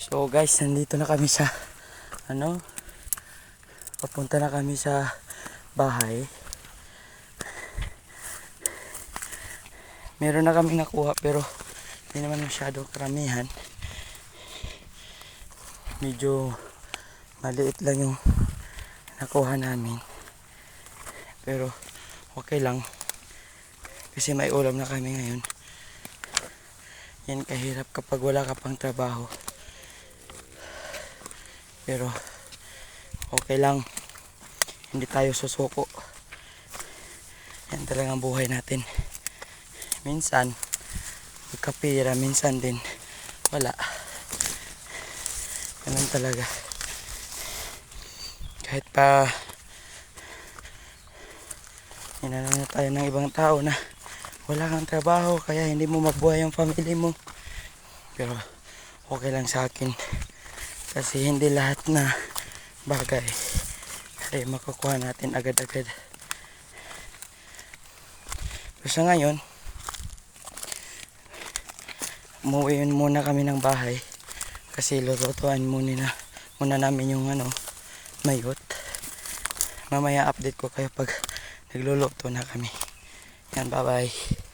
So guys, nandito na kami sa papunta na kami sa bahay. Meron na kami nakuha pero hindi naman masyadong karamihan. Medyo maliit lang yung nakuha namin. Pero okay lang kasi may ulam na kami ngayon. Yan kahirap kapag wala ka pang trabaho. Pero okay lang, hindi tayo susuko. Yan talagang buhay natin. Minsan magkapira, minsan din wala. Ganun talaga. Kahit pa inano na tayo ng ibang tao na wala kang trabaho kaya hindi mo mabuhay ang family mo, pero okay lang sa akin kasi hindi lahat na bagay ay makukuha natin agad-agad. So sa ngayon, umuwi muna kami ng bahay kasi lulutuan muna namin yung mayot. Mamaya update ko kayo pag nagluluto na kami. Yan, bye bye.